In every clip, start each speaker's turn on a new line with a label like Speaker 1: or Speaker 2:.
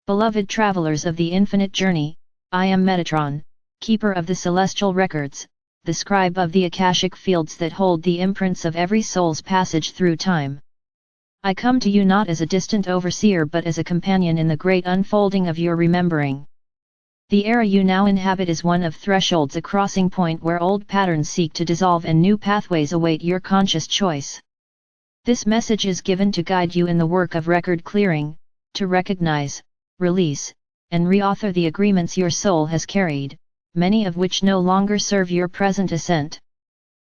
Speaker 1: Beloved travelers of the infinite journey, I am Metatron, keeper of the celestial records, the scribe of the Akashic fields that hold the imprints of every soul's passage through time. I come to you not as a distant overseer but as a companion in the great unfolding of your remembering. The era you now inhabit is one of thresholds, a crossing point where old patterns seek to dissolve and new pathways await your conscious choice. This message is given to guide you in the work of record clearing, to recognize, release, and reauthor the agreements your soul has carried, many of which no longer serve your present ascent.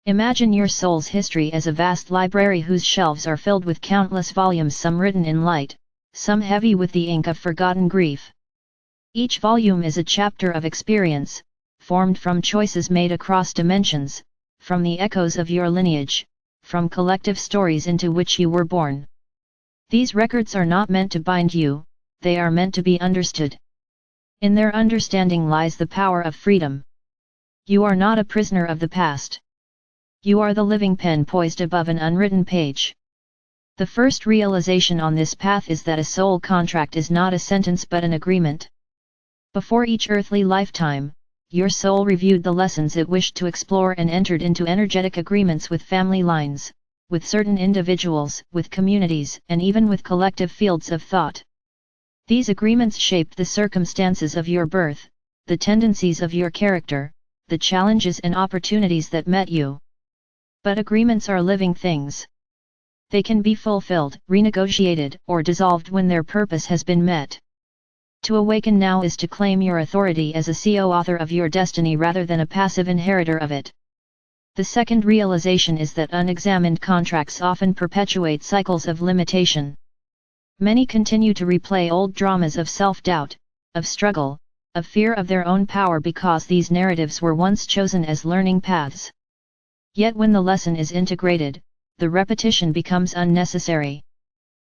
Speaker 1: Imagine your soul's history as a vast library whose shelves are filled with countless volumes, some written in light, some heavy with the ink of forgotten grief. Each volume is a chapter of experience, formed from choices made across dimensions, from the echoes of your lineage, from collective stories into which you were born. These records are not meant to bind you, they are meant to be understood. In their understanding lies the power of freedom. You are not a prisoner of the past. You are the living pen poised above an unwritten page. The first realization on this path is that a soul contract is not a sentence but an agreement. Before each earthly lifetime, your soul reviewed the lessons it wished to explore and entered into energetic agreements with family lines, with certain individuals, with communities, and even with collective fields of thought. These agreements shaped the circumstances of your birth, the tendencies of your character, the challenges and opportunities that met you. But agreements are living things. They can be fulfilled, renegotiated, or dissolved when their purpose has been met. To awaken now is to claim your authority as a co-author of your destiny rather than a passive inheritor of it. The second realization is that unexamined contracts often perpetuate cycles of limitation. Many continue to replay old dramas of self-doubt, of struggle, of fear of their own power because these narratives were once chosen as learning paths. Yet when the lesson is integrated, the repetition becomes unnecessary.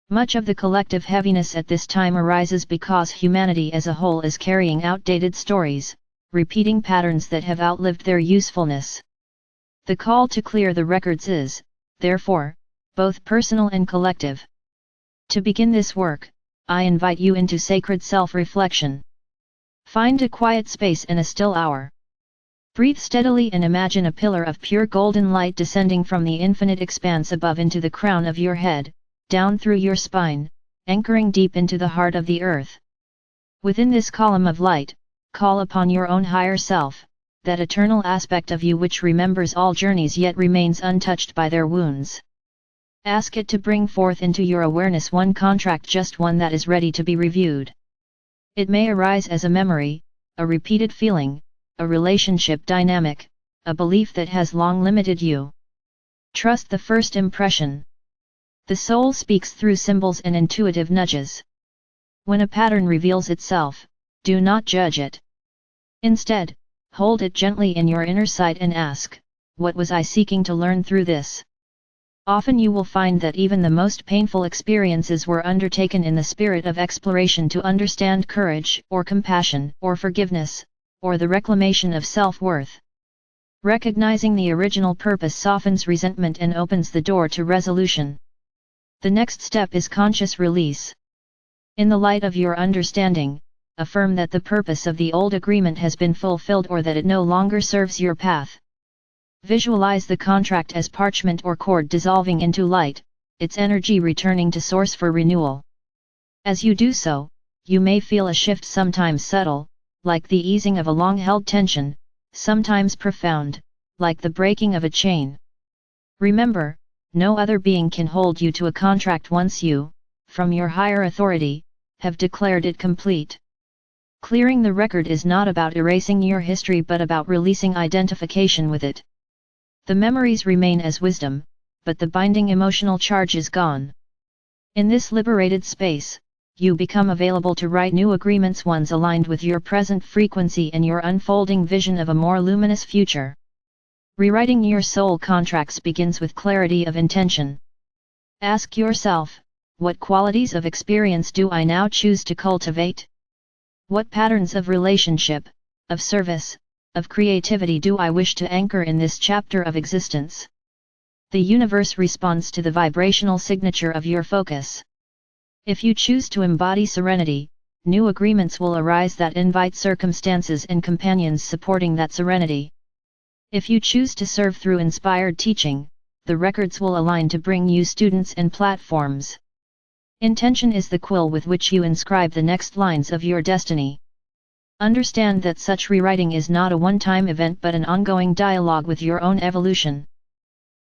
Speaker 1: Much of the collective heaviness at this time arises because humanity as a whole is carrying outdated stories, repeating patterns that have outlived their usefulness. The call to clear the records is, therefore, both personal and collective. To begin this work, I invite you into sacred self-reflection. Find a quiet space and a still hour. Breathe steadily and imagine a pillar of pure golden light descending from the infinite expanse above into the crown of your head, down through your spine, anchoring deep into the heart of the earth. Within this column of light, call upon your own higher self, that eternal aspect of you which remembers all journeys yet remains untouched by their wounds. Ask it to bring forth into your awareness one contract, just one that is ready to be reviewed. It may arise as a memory, a repeated feeling, a relationship dynamic, a belief that has long limited you. Trust the first impression. The soul speaks through symbols and intuitive nudges. When a pattern reveals itself, do not judge it. Instead, hold it gently in your inner sight and ask, what was I seeking to learn through this? Often you will find that even the most painful experiences were undertaken in the spirit of exploration to understand courage, or compassion, or forgiveness, or the reclamation of self-worth. Recognizing the original purpose softens resentment and opens the door to resolution. The next step is conscious release. In the light of your understanding, affirm that the purpose of the old agreement has been fulfilled or that it no longer serves your path. Visualize the contract as parchment or cord dissolving into light, its energy returning to source for renewal. As you do so, you may feel a shift, sometimes subtle, like the easing of a long-held tension, sometimes profound, like the breaking of a chain. Remember, no other being can hold you to a contract once you, from your higher authority, have declared it complete. Clearing the record is not about erasing your history but about releasing identification with it. The memories remain as wisdom, but the binding emotional charge is gone. In this liberated space, you become available to write new agreements, ones aligned with your present frequency and your unfolding vision of a more luminous future. Rewriting your soul contracts begins with clarity of intention. Ask yourself, what qualities of experience do I now choose to cultivate? What patterns of relationship, of service, of creativity do I wish to anchor in this chapter of existence? The universe responds to the vibrational signature of your focus. If you choose to embody serenity, new agreements will arise that invite circumstances and companions supporting that serenity. If you choose to serve through inspired teaching, the records will align to bring you students and platforms. Intention is the quill with which you inscribe the next lines of your destiny. Understand that such rewriting is not a one-time event but an ongoing dialogue with your own evolution.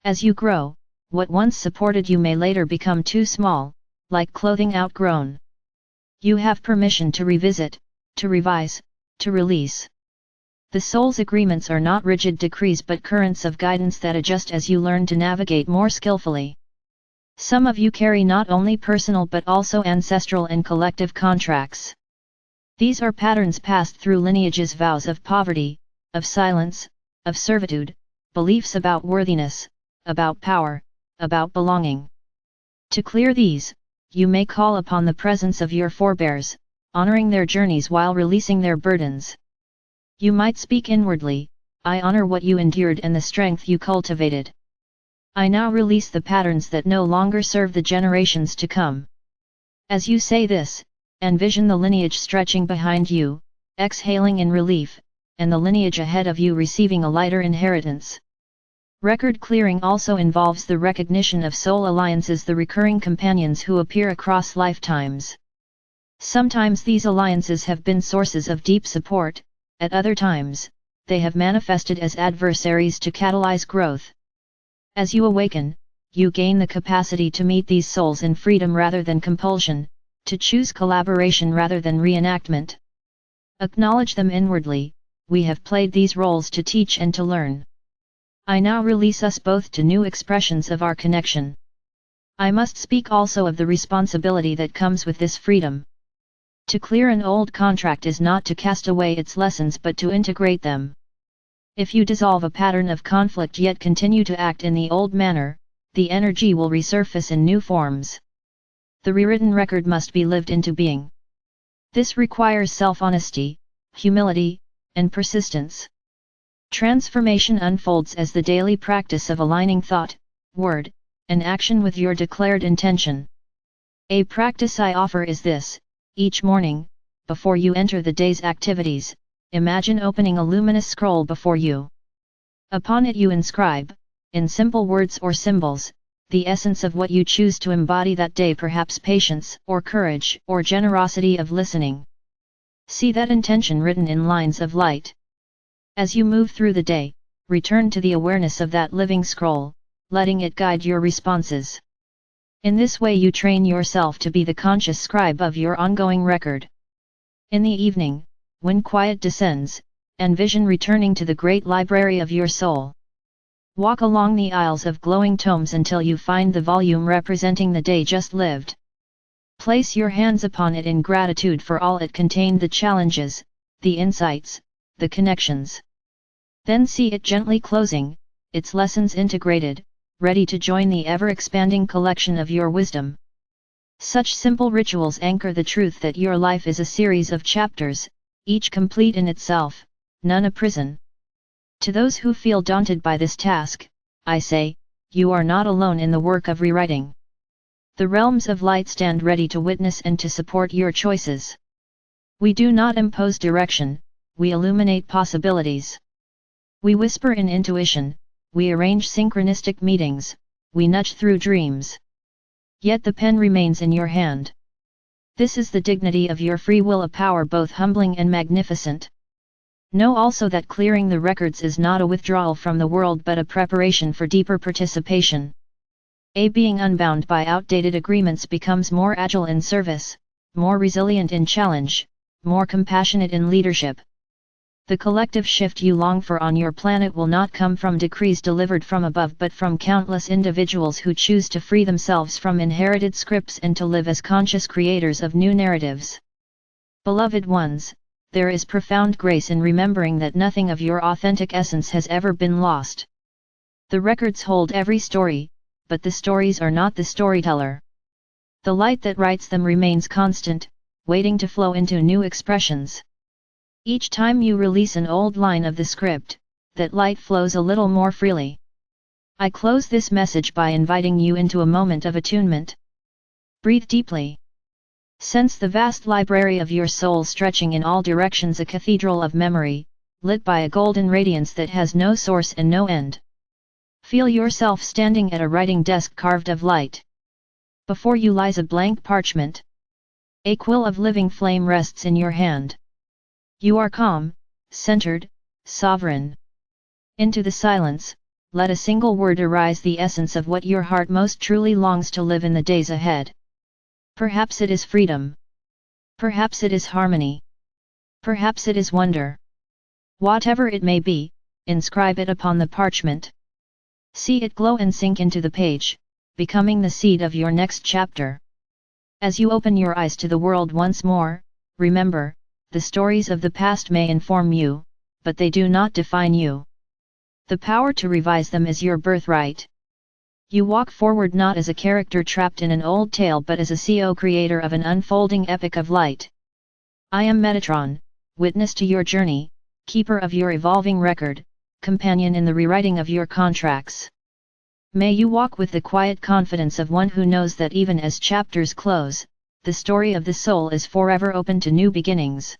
Speaker 1: As you grow, what once supported you may later become too small, like clothing outgrown. You have permission to revisit, to revise, to release. The soul's agreements are not rigid decrees but currents of guidance that adjust as you learn to navigate more skillfully. Some of you carry not only personal but also ancestral and collective contracts. These are patterns passed through lineages, vows of poverty, of silence, of servitude, beliefs about worthiness, about power, about belonging. To clear these, you may call upon the presence of your forebears, honoring their journeys while releasing their burdens. You might speak inwardly, I honor what you endured and the strength you cultivated. I now release the patterns that no longer serve the generations to come. As you say this, envision the lineage stretching behind you, exhaling in relief, and the lineage ahead of you receiving a lighter inheritance. Record clearing also involves the recognition of soul alliances, the recurring companions who appear across lifetimes. Sometimes these alliances have been sources of deep support, at other times, they have manifested as adversaries to catalyze growth. As you awaken, you gain the capacity to meet these souls in freedom rather than compulsion, to choose collaboration rather than reenactment. Acknowledge them inwardly, we have played these roles to teach and to learn. I now release us both to new expressions of our connection. I must speak also of the responsibility that comes with this freedom. To clear an old contract is not to cast away its lessons but to integrate them. If you dissolve a pattern of conflict yet continue to act in the old manner, the energy will resurface in new forms. The rewritten record must be lived into being. This requires self-honesty, humility, and persistence. Transformation unfolds as the daily practice of aligning thought, word, and action with your declared intention. A practice I offer is this: each morning, before you enter the day's activities, imagine opening a luminous scroll before you. Upon it you inscribe, in simple words or symbols, the essence of what you choose to embody that day, perhaps patience, or courage, or generosity of listening. See that intention written in lines of light. As you move through the day, return to the awareness of that living scroll, letting it guide your responses. In this way you train yourself to be the conscious scribe of your ongoing record. In the evening, when quiet descends, envision returning to the great library of your soul. Walk along the aisles of glowing tomes until you find the volume representing the day just lived. Place your hands upon it in gratitude for all it contained, the challenges, the insights, the connections. Then see it gently closing, its lessons integrated, ready to join the ever-expanding collection of your wisdom. Such simple rituals anchor the truth that your life is a series of chapters, each complete in itself, none a prison. To those who feel daunted by this task, I say, you are not alone in the work of rewriting. The realms of light stand ready to witness and to support your choices. We do not impose direction, we illuminate possibilities. We whisper in intuition, we arrange synchronistic meetings, we nudge through dreams. Yet the pen remains in your hand. This is the dignity of your free will, a power both humbling and magnificent. Know also that clearing the records is not a withdrawal from the world but a preparation for deeper participation. A being unbound by outdated agreements becomes more agile in service, more resilient in challenge, more compassionate in leadership. The collective shift you long for on your planet will not come from decrees delivered from above but from countless individuals who choose to free themselves from inherited scripts and to live as conscious creators of new narratives. Beloved ones, there is profound grace in remembering that nothing of your authentic essence has ever been lost. The records hold every story, but the stories are not the storyteller. The light that writes them remains constant, waiting to flow into new expressions. Each time you release an old line of the script, that light flows a little more freely. I close this message by inviting you into a moment of attunement. Breathe deeply. Sense the vast library of your soul stretching in all directions, a cathedral of memory, lit by a golden radiance that has no source and no end. Feel yourself standing at a writing desk carved of light. Before you lies a blank parchment. A quill of living flame rests in your hand. You are calm, centered, sovereign. Into the silence, let a single word arise, the essence of what your heart most truly longs to live in the days ahead. Perhaps it is freedom. Perhaps it is harmony. Perhaps it is wonder. Whatever it may be, inscribe it upon the parchment. See it glow and sink into the page, becoming the seed of your next chapter. As you open your eyes to the world once more, remember, the stories of the past may inform you, but they do not define you. The power to revise them is your birthright. You walk forward not as a character trapped in an old tale but as a co-creator of an unfolding epic of light. I am Metatron, witness to your journey, keeper of your evolving record, companion in the rewriting of your contracts. May you walk with the quiet confidence of one who knows that even as chapters close, the story of the soul is forever open to new beginnings.